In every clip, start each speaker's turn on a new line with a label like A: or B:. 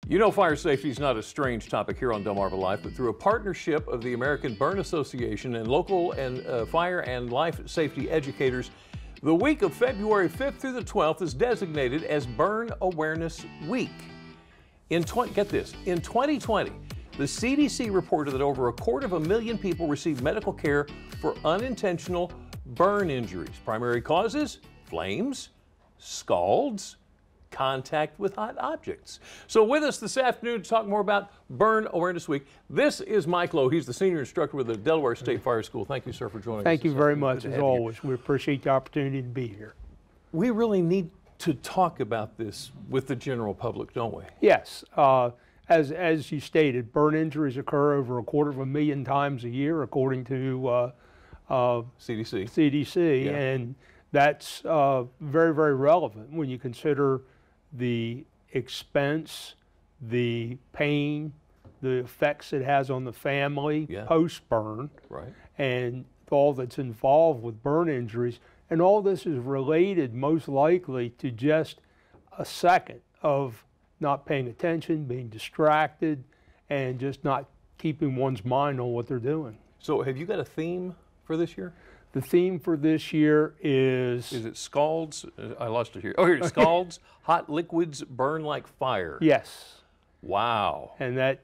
A: You know, fire safety is not a strange topic here on Delmarva Life, but through a partnership of the American Burn Association and local fire and life safety educators, the week of February 5th through the 12th is designated as Burn Awareness Week. Get this, in 2020, the CDC reported that over 250,000 people received medical care for unintentional burn injuries. Primary causes: flames, scalds, contact with hot objects. So with us this afternoon to talk more about Burn Awareness Week, this is Mike Lowe. He's the senior instructor with the Delaware State Fire School. Thank you, sir, for joining us.
B: Thank you very much, as always. We appreciate the opportunity to be here.
A: We really need to talk about this with the general public, don't we?
B: Yes. As you stated, burn injuries occur over 250,000 times a year, according to CDC,
A: Yeah.
B: and that's very, very relevant when you consider the expense, the pain, the effects it has on the family post-burn,
A: right,
B: and all that's involved with burn injuries. And all this is related most likely to just a second of not paying attention, being distracted, and just not keeping one's mind on what they're doing.
A: So have you got a theme for this year?
B: The theme for this year is...
A: Is it scalds? I lost it here. Oh, here it is. Scalds, hot liquids burn like fire.
B: Yes.
A: Wow.
B: And that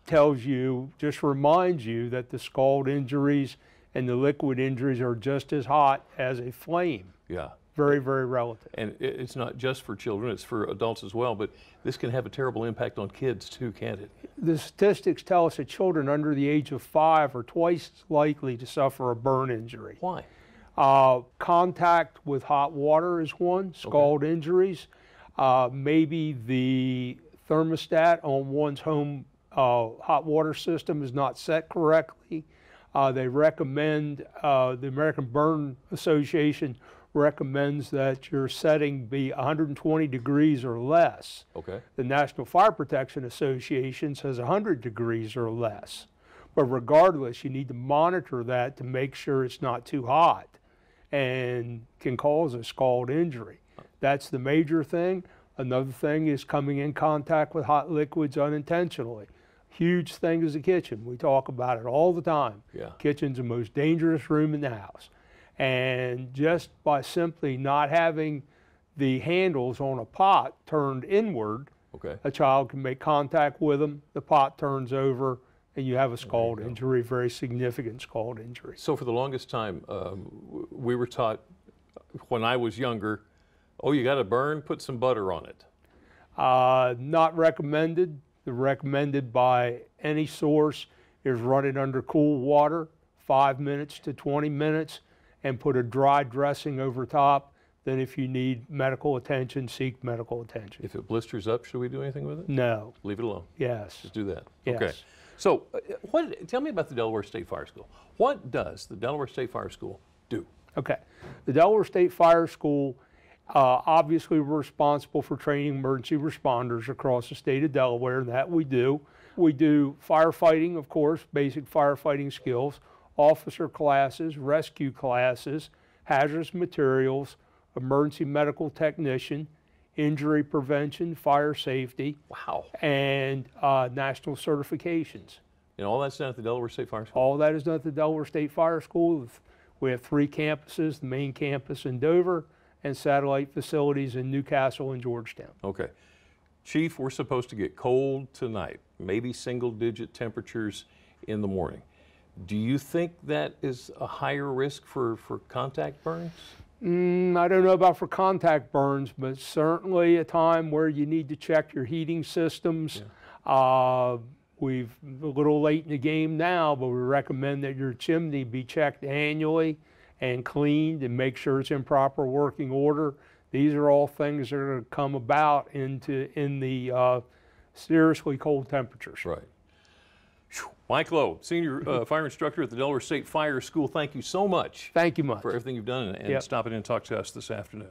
B: tells you, just reminds you that the scald injuries and the liquid injuries are just as hot as a flame.
A: Yeah.
B: Very, very relative.
A: And it's not just for children, it's for adults as well, but this can have a terrible impact on kids too, can't it?
B: The statistics tell us that children under the age of 5 are twice as likely to suffer a burn injury.
A: Why?
B: Contact with hot water is one, scald injuries. Maybe the thermostat on one's home hot water system is not set correctly. They recommend, the American Burn Association recommends that your setting be 120 degrees or less.
A: Okay.
B: The National Fire Protection Association says 100 degrees or less. But regardless, you need to monitor that to make sure it's not too hot and can cause a scald injury. That's the major thing. Another thing is coming in contact with hot liquids unintentionally. Huge thing is the kitchen. We talk about it all the time.
A: Yeah.
B: Kitchen's the most dangerous room in the house. And just by simply not having the handles on a pot turned inward, a child can make contact with them, the pot turns over, and you have a scald injury, very significant scald injury.
A: So for the longest time, we were taught when I was younger, oh, you got to burn, put some butter on it.
B: Not recommended. The recommended by any source is run it under cool water, 5 minutes to 20 minutes, and put a dry dressing over top. Then if you need medical attention, seek medical attention.
A: If it blisters up, should we do anything with it?
B: No.
A: Leave it alone?
B: Yes.
A: Just do that?
B: Yes.
A: Okay. So tell me about the Delaware State Fire School. What does the Delaware State Fire School do?
B: Okay. The Delaware State Fire School, obviously we're responsible for training emergency responders across the state of Delaware, and that we do. We do firefighting, of course, basic firefighting skills, officer classes, rescue classes, hazardous materials, emergency medical technician, injury prevention, fire safety.
A: Wow.
B: And national certifications.
A: And all that's done at the Delaware State Fire School?
B: All that is done at the Delaware State Fire School. We have 3 campuses, the main campus in Dover and satellite facilities in Newcastle and Georgetown.
A: Okay. Chief, we're supposed to get cold tonight, maybe single-digit temperatures in the morning. Do you think that is a higher risk for contact burns?
B: I don't know about for contact burns, but certainly a time where you need to check your heating systems. Yeah. We're a little late in the game now, but we recommend that your chimney be checked annually and cleaned and make sure it's in proper working order. These are all things that are going to come about in the seriously cold temperatures.
A: Right. Mike Lowe, senior fire instructor at the Delaware State Fire School. Thank you so much.
B: Thank you much
A: for everything you've done and stopping in and talk to us this afternoon.